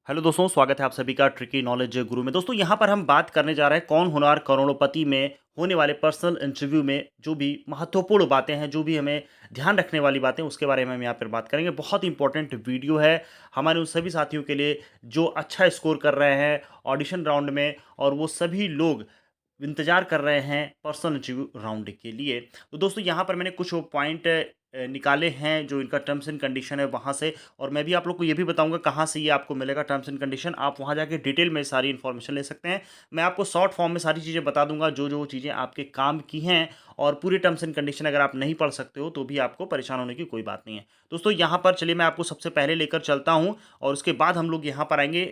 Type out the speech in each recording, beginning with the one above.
Hello दोस्तों, स्वागत है आप सभी का ट्रिकी नॉलेज गुरु में। दोस्तों यहाँ पर हम बात करने जा रहे हैं कौन होनहार करोड़पति में होने वाले पर्सनल इंटरव्यू में जो भी महत्वपूर्ण बातें हैं, जो भी हमें ध्यान रखने वाली बातें, उसके बारे में हम यहाँ पर बात करेंगे। बहुत इंपॉर्टेंट वीडियो है हमारे उन सभी साथियों के लिए जो अच्छा स्कोर कर रहे हैं ऑडिशन राउंड में, और वो सभी लोग इंतजार कर रहे हैं पर्सनल इंटरव्यू राउंड के लिए। तो दोस्तों यहाँ पर मैंने कुछ पॉइंट निकाले हैं जो इनका टर्म्स एंड कंडीशन है वहाँ से, और मैं भी आप लोग को ये भी बताऊंगा कहाँ से ये आपको मिलेगा टर्म्स एंड कंडीशन। आप वहाँ जाके डिटेल में सारी इन्फॉर्मेशन ले सकते हैं। मैं आपको शॉर्ट फॉर्म में सारी चीज़ें बता दूंगा जो जो चीज़ें आपके काम की हैं, और पूरी टर्म्स एंड कंडीशन अगर आप नहीं पढ़ सकते हो तो भी आपको परेशान होने की कोई बात नहीं है। दोस्तों यहाँ पर चलिए मैं आपको सबसे पहले लेकर चलता हूँ, और उसके बाद हम लोग यहाँ पर आएंगे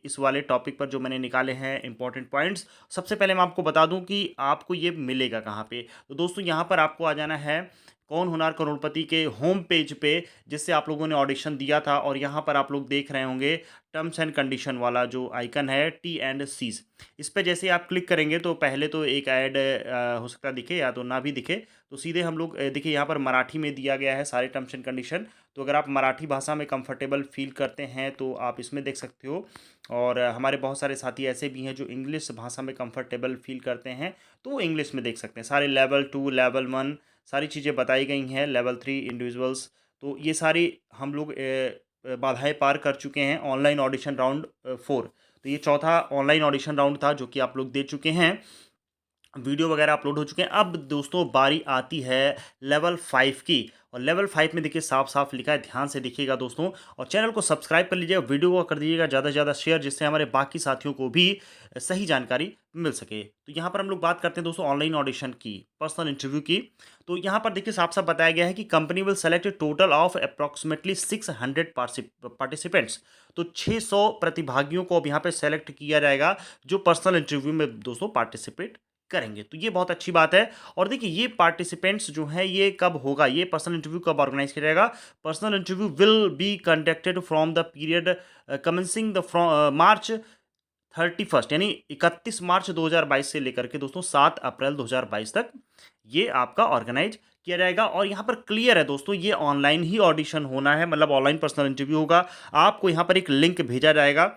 इस वाले टॉपिक पर जो मैंने निकाले हैं इंपॉर्टेंट पॉइंट्स। सबसे पहले मैं आपको बता दूं कि आपको ये मिलेगा कहाँ पे। तो दोस्तों यहाँ पर आपको आ जाना है कौन होनार करोड़पति के होम पेज पे, जिससे आप लोगों ने ऑडिशन दिया था, और यहाँ पर आप लोग देख रहे होंगे टर्म्स एंड कंडीशन वाला जो आइकन है टी एंड सीज। इस पे जैसे आप क्लिक करेंगे तो पहले तो एक ऐड हो सकता है दिखे या तो ना भी दिखे। तो सीधे हम लोग देखिए यहाँ पर मराठी में दिया गया है सारे टर्म्स एंड कंडीशन। तो अगर आप मराठी भाषा में कंफर्टेबल फील करते हैं तो आप इसमें देख सकते हो, और हमारे बहुत सारे साथी ऐसे भी हैं जो इंग्लिश भाषा में कंफर्टेबल फील करते हैं तो वो इंग्लिश में देख सकते हैं। सारे लेवल 2 लेवल 1 सारी चीज़ें बताई गई हैं, लेवल 3 इंडिविजुअल्स। तो ये सारी हम लोग बाधाएं पार कर चुके हैं। ऑनलाइन ऑडिशन राउंड 4, तो ये चौथा ऑनलाइन ऑडिशन राउंड था जो कि आप लोग दे चुके हैं, वीडियो वगैरह अपलोड हो चुके हैं। अब दोस्तों बारी आती है लेवल 5 की, और लेवल 5 में देखिए साफ साफ लिखा है, ध्यान से देखिएगा दोस्तों, और चैनल को सब्सक्राइब कर लीजिएगा, वीडियो को कर दीजिएगा ज़्यादा से ज़्यादा शेयर, जिससे हमारे बाकी साथियों को भी सही जानकारी मिल सके। तो यहाँ पर हम लोग बात करते हैं दोस्तों ऑनलाइन ऑडिशन की, पर्सनल इंटरव्यू की। तो यहाँ पर देखिए साफ साफ बताया गया है कि company will select total of approximately 600 participants. तो 600 प्रतिभागियों को अब यहाँ पे सेलेक्ट किया जाएगा जो पर्सनल इंटरव्यू में दोस्तों पार्टिसिपेट करेंगे। तो ये बहुत अच्छी बात है। और देखिए ये पार्टिसिपेंट्स जो हैं ये कब होगा, ये पर्सनल इंटरव्यू कब ऑर्गेनाइज किया जाएगा। Personal interview will be conducted from the period commencing the March 31, यानी 31 मार्च 2022 से लेकर के दोस्तों 7 अप्रैल 2022 तक ये आपका ऑर्गेनाइज किया जाएगा। और यहाँ पर क्लियर है दोस्तों, ये ऑनलाइन ही ऑडिशन होना है, मतलब ऑनलाइन पर्सनल इंटरव्यू होगा। आपको यहाँ पर एक लिंक भेजा जाएगा।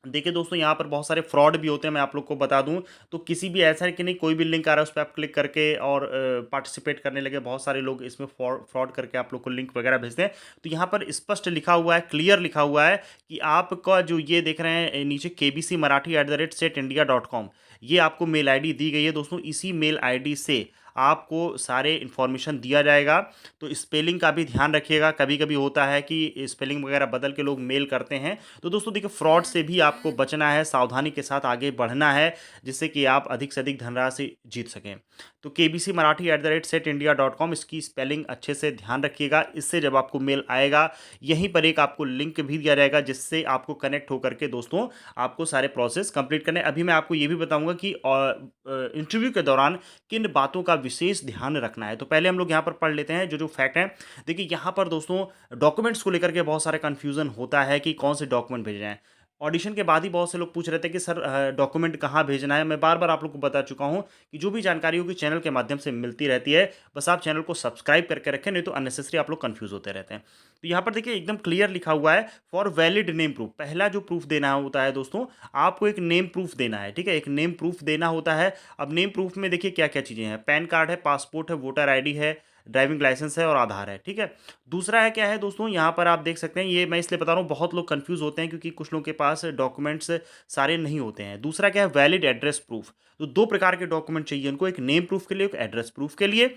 देखिए दोस्तों यहाँ पर बहुत सारे फ्रॉड भी होते हैं, मैं आप लोग को बता दूं। तो किसी भी ऐसा है कि नहीं, कोई भी लिंक आ रहा है उस पर आप क्लिक करके और पार्टिसिपेट करने लगे, बहुत सारे लोग इसमें फ्रॉड करके आप लोग को लिंक वगैरह भेजते हैं। तो यहाँ पर स्पष्ट लिखा हुआ है, क्लियर लिखा हुआ है कि आपका जो ये देख रहे हैं नीचे kbcmarathi@setindia.com, ये आपको मेल आईडी दी गई है दोस्तों। इसी मेल आईडी से आपको सारे इन्फॉर्मेशन दिया जाएगा। तो स्पेलिंग का भी ध्यान रखिएगा, कभी कभी होता है कि स्पेलिंग वगैरह बदल के लोग मेल करते हैं। तो दोस्तों देखिए फ्रॉड से भी आपको बचना है, सावधानी के साथ आगे बढ़ना है, जिससे कि आप अधिक से अधिक धनराशि जीत सकें। तो kbcmarathi@setindia.com, इसकी स्पेलिंग अच्छे से ध्यान रखिएगा। इससे जब आपको मेल आएगा यहीं पर एक आपको लिंक भी दिया जाएगा, जिससे आपको कनेक्ट होकर के दोस्तों आपको सारे प्रोसेस कंप्लीट करने। अभी मैं आपको ये भी बताऊंगा कि इंटरव्यू के दौरान किन बातों का विशेष ध्यान रखना है। तो पहले हम लोग यहाँ पर पढ़ लेते हैं जो जो फैक्ट हैं। देखिए यहाँ पर दोस्तों डॉक्यूमेंट्स को लेकर के बहुत सारे कन्फ्यूजन होता है कि कौन से डॉक्यूमेंट भेजे जाएं। ऑडिशन के बाद ही बहुत से लोग पूछ रहे थे कि सर डॉक्यूमेंट कहाँ भेजना है। मैं बार बार आप लोग को बता चुका हूँ कि जो भी जानकारी होगी चैनल के माध्यम से मिलती रहती है, बस आप चैनल को सब्सक्राइब करके रखें, नहीं तो अननेसेसरी आप लोग कन्फ्यूज होते रहते हैं। तो यहाँ पर देखिए एकदम क्लियर लिखा हुआ है, फॉर वैलिड नेम प्रूफ। पहला जो प्रूफ देना होता है दोस्तों, आपको एक नेम प्रूफ देना है, ठीक है, एक नेम प्रूफ देना होता है। अब नेम प्रूफ में देखिए क्या क्या चीज़ें हैं, पैन कार्ड है, पासपोर्ट है, वोटर आईडी है, ड्राइविंग लाइसेंस है और आधार है, ठीक है। दूसरा है क्या है दोस्तों, यहाँ पर आप देख सकते हैं, ये मैं इसलिए बता रहा हूँ बहुत लोग कंफ्यूज होते हैं क्योंकि कुछ लोगों के पास डॉक्यूमेंट्स सारे नहीं होते हैं। दूसरा क्या है, वैलिड एड्रेस प्रूफ। तो दो प्रकार के डॉक्यूमेंट चाहिए उनको, एक नेम प्रूफ के लिए, एक एड्रेस प्रूफ के लिए।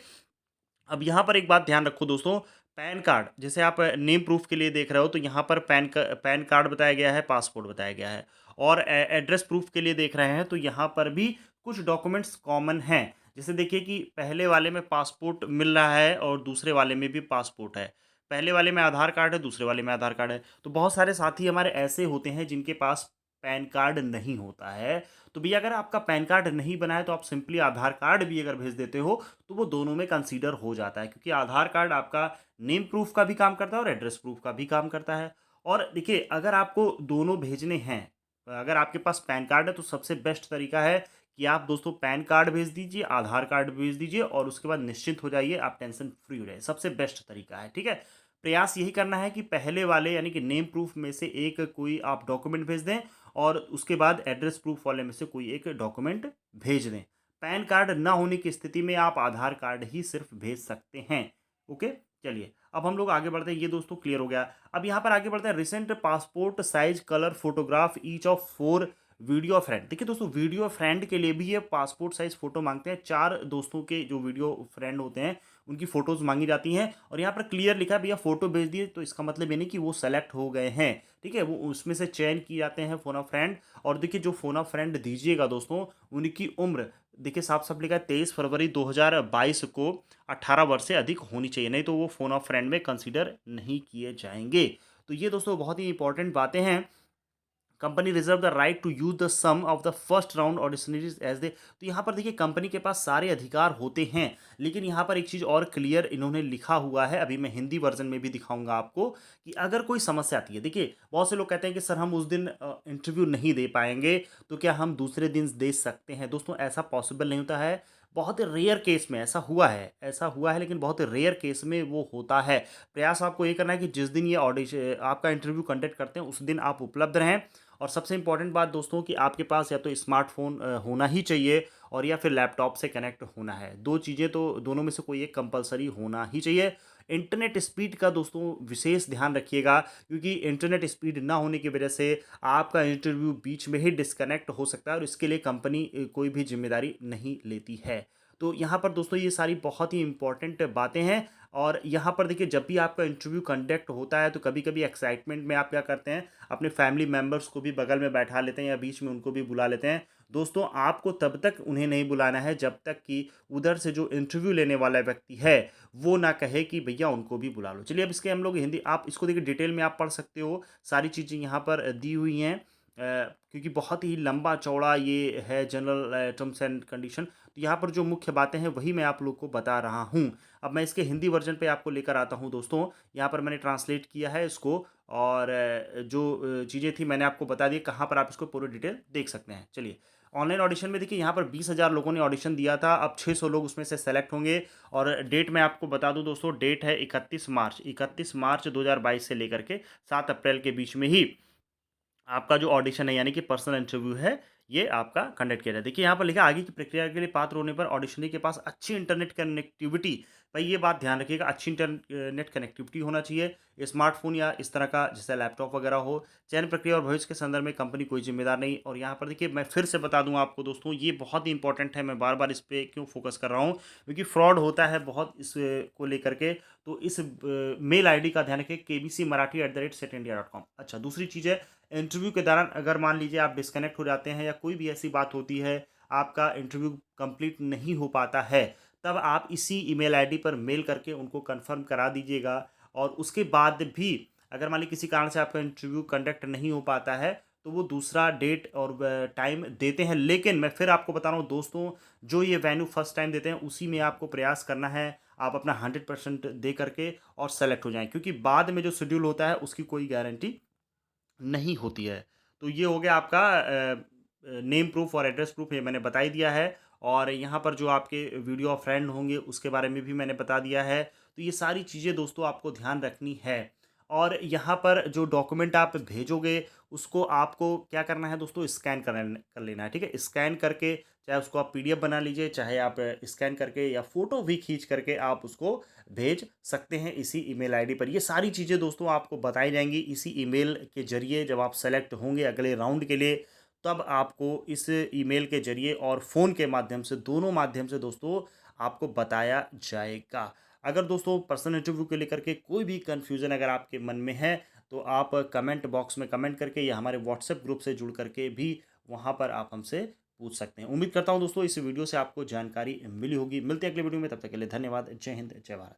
अब यहाँ पर एक बात ध्यान रखो दोस्तों, पैन कार्ड जैसे आप नेम प्रूफ के लिए देख रहे हो तो यहाँ पर पैन कार्ड बताया गया है, पासपोर्ट बताया गया है। और एड्रेस प्रूफ के लिए देख रहे हैं तो यहाँ पर भी कुछ डॉक्यूमेंट्स कॉमन हैं। जैसे देखिए कि पहले वाले में पासपोर्ट मिल रहा है और दूसरे वाले में भी पासपोर्ट है। पहले वाले में आधार कार्ड है, दूसरे वाले में आधार कार्ड है। तो बहुत सारे साथी हमारे ऐसे होते हैं जिनके पास पैन कार्ड नहीं होता है। तो भैया अगर आपका पैन कार्ड नहीं बना है तो आप सिंपली आधार कार्ड भी अगर भेज देते हो तो वो दोनों में कंसीडर हो जाता है, क्योंकि आधार कार्ड आपका नेम प्रूफ का भी काम करता है और एड्रेस प्रूफ का भी काम करता है। और देखिए अगर आपको दोनों भेजने हैं, अगर आपके पास पैन कार्ड है तो सबसे बेस्ट तरीका है कि आप दोस्तों पैन कार्ड भेज दीजिए, आधार कार्ड भेज दीजिए, और उसके बाद निश्चिंत हो जाइए, आप टेंशन फ्री हो जाइए, सबसे बेस्ट तरीका है, ठीक है। प्रयास यही करना है कि पहले वाले यानी कि नेम प्रूफ में से एक कोई आप डॉक्यूमेंट भेज दें और उसके बाद एड्रेस प्रूफ वाले में से कोई एक डॉक्यूमेंट भेज दें। पैन कार्ड ना होने की स्थिति में आप आधार कार्ड ही सिर्फ भेज सकते हैं। ओके, चलिए अब हम लोग आगे बढ़ते हैं। ये दोस्तों क्लियर हो गया। अब यहाँ पर आगे बढ़ते हैं। Recent passport size colour photograph each of 4 video friend. देखिए दोस्तों, वीडियो फ्रेंड के लिए भी ये पासपोर्ट साइज फोटो मांगते हैं। 4 दोस्तों के जो वीडियो फ्रेंड होते हैं उनकी फ़ोटोज़ मांगी जाती हैं और यहाँ पर क्लियर लिखा है भैया फ़ोटो भेज दिए, तो इसका मतलब ये नहीं कि वो सेलेक्ट हो गए हैं। ठीक है, वो उसमें से चयन किए जाते हैं फ़ोन अ फ्रेंड। और देखिए जो फ़ोन अ फ्रेंड दीजिएगा दोस्तों, उनकी उम्र देखिए साफ साफ लिखा है 23 फरवरी 2022 को 18 वर्ष से अधिक होनी चाहिए, नहीं तो वो फ़ोन अ फ्रेंड में कंसिडर नहीं किए जाएंगे। तो ये दोस्तों बहुत ही इंपॉर्टेंट बातें हैं। Company reserve the right to use the sum of the first round auditionaries as they. तो यहाँ पर देखिए कंपनी के पास सारे अधिकार होते हैं, लेकिन यहाँ पर एक चीज़ और क्लियर इन्होंने लिखा हुआ है, अभी मैं हिंदी वर्जन में भी दिखाऊंगा आपको, कि अगर कोई समस्या आती है। देखिए बहुत से लोग कहते हैं कि सर हम उस दिन इंटरव्यू नहीं दे पाएंगे, तो क्या हम दूसरे दिन दे सकते हैं? दोस्तों ऐसा पॉसिबल नहीं होता है। बहुत रेयर केस में ऐसा हुआ है, लेकिन बहुत रेयर केस में वो होता है। प्रयास आपको ये करना है कि जिस दिन ये ऑडिशन आपका इंटरव्यू कंडक्ट करते हैं उस दिन आप उपलब्ध रहें। और सबसे इम्पॉर्टेंट बात दोस्तों कि आपके पास या तो स्मार्टफ़ोन होना ही चाहिए और या फिर लैपटॉप से कनेक्ट होना है। 2 चीज़ें तो दोनों में से कोई एक कंपल्सरी होना ही चाहिए। इंटरनेट स्पीड का दोस्तों विशेष ध्यान रखिएगा, क्योंकि इंटरनेट स्पीड ना होने की वजह से आपका इंटरव्यू बीच में ही डिस्कनेक्ट हो सकता है और इसके लिए कंपनी कोई भी ज़िम्मेदारी नहीं लेती है। तो यहाँ पर दोस्तों ये सारी बहुत ही इम्पोर्टेंट बातें हैं। और यहाँ पर देखिए जब भी आपका इंटरव्यू कंडक्ट होता है तो कभी-कभी एक्साइटमेंट में आप क्या करते हैं, अपने फैमिली मेंबर्स को भी बगल में बैठा लेते हैं या बीच में उनको भी बुला लेते हैं। दोस्तों आपको तब तक उन्हें नहीं बुलाना है जब तक कि उधर से जो इंटरव्यू लेने वाला व्यक्ति है वो ना कहे कि भैया उनको भी बुला लो। चलिए अब इसके हम लोग हिंदी, आप इसको देखिए डिटेल में आप पढ़ सकते हो, सारी चीज़ें यहाँ पर दी हुई हैं। क्योंकि बहुत ही लंबा चौड़ा ये है जनरल टर्म्स एंड कंडीशन। तो यहाँ पर जो मुख्य बातें हैं वही मैं आप लोग को बता रहा हूँ। अब मैं इसके हिंदी वर्जन पे आपको लेकर आता हूँ दोस्तों। यहाँ पर मैंने ट्रांसलेट किया है इसको और जो चीज़ें थी मैंने आपको बता दी, कहाँ पर आप इसको पूरी डिटेल देख सकते हैं। चलिए ऑनलाइन ऑडिशन में देखिए यहाँ पर 20,000 लोगों ने ऑडिशन दिया था, अब 600 लोग उसमें से सेलेक्ट होंगे। और डेट मैं आपको बता दूं दोस्तों, डेट है 31 मार्च 2022 से लेकर के 7 अप्रैल के बीच में ही आपका जो ऑडिशन है यानी कि पर्सनल इंटरव्यू है, ये आपका कंडक्ट किया जाए। देखिए यहाँ पर लिखा है आगे की प्रक्रिया के लिए पात्र होने पर ऑडिशनरी के पास अच्छी इंटरनेट कनेक्टिविटी, भाई ये बात ध्यान रखिएगा, अच्छी इंटरनेट कनेक्टिविटी होना चाहिए, स्मार्टफोन या इस तरह का जैसे लैपटॉप वगैरह हो। चयन प्रक्रिया और भविष्य के संदर्भ में कंपनी कोई जिम्मेदार नहीं। और यहाँ पर देखिए मैं फिर से बता दूं आपको दोस्तों, ये बहुत ही इंपॉर्टेंट है, मैं बार बार इस पर क्यों फोकस कर रहा हूँ, क्योंकि फ्रॉड होता है बहुत इस को लेकर के। तो इस मेल आईडी का ध्यान रखिए, kbcmarathi@setindia.com। अच्छा दूसरी चीज़ है, इंटरव्यू के दौरान अगर मान लीजिए आप डिस्कनेक्ट हो जाते हैं या कोई भी ऐसी बात होती है, आपका इंटरव्यू कंप्लीट नहीं हो पाता है, तब आप इसी ईमेल आईडी पर मेल करके उनको कंफर्म करा दीजिएगा। और उसके बाद भी अगर मान लीजिए किसी कारण से आपका इंटरव्यू कंडक्ट नहीं हो पाता है, तो वो दूसरा डेट और टाइम देते हैं। लेकिन मैं फिर आपको बता रहा हूँ दोस्तों, जो ये वेन्यू फर्स्ट टाइम देते हैं उसी में आपको प्रयास करना है, आप अपना 100% दे करके और सेलेक्ट हो जाएं, क्योंकि बाद में जो शेड्यूल होता है उसकी कोई गारंटी नहीं होती है। तो ये हो गया आपका नेम प्रूफ और एड्रेस प्रूफ, ये मैंने बता ही दिया है। और यहाँ पर जो आपके वीडियो फ्रेंड होंगे उसके बारे में भी मैंने बता दिया है। तो ये सारी चीज़ें दोस्तों आपको ध्यान रखनी है। और यहाँ पर जो डॉक्यूमेंट आप भेजोगे उसको आपको क्या करना है दोस्तों, स्कैन कर लेना है। ठीक है, स्कैन करके चाहे उसको आप पीडीएफ बना लीजिए, चाहे आप स्कैन करके या फ़ोटो भी खींच करके आप उसको भेज सकते हैं इसी ईमेल आईडी पर। ये सारी चीज़ें दोस्तों आपको बताई जाएंगी इसी ईमेल के ज़रिए। जब आप सेलेक्ट होंगे अगले राउंड के लिए, तब आपको इस ईमेल के ज़रिए और फ़ोन के माध्यम से, दोनों माध्यम से दोस्तों आपको बताया जाएगा। अगर दोस्तों पर्सनल इंटरव्यू को लेकर के कोई भी कन्फ्यूज़न अगर आपके मन में है, तो आप कमेंट बॉक्स में कमेंट करके या हमारे व्हाट्सएप ग्रुप से जुड़ करके भी वहाँ पर आप हमसे पूछ सकते हैं। उम्मीद करता हूँ दोस्तों इस वीडियो से आपको जानकारी मिली होगी। मिलते हैं अगले वीडियो में, तब तक के लिए धन्यवाद। जय हिंद, जय भारत।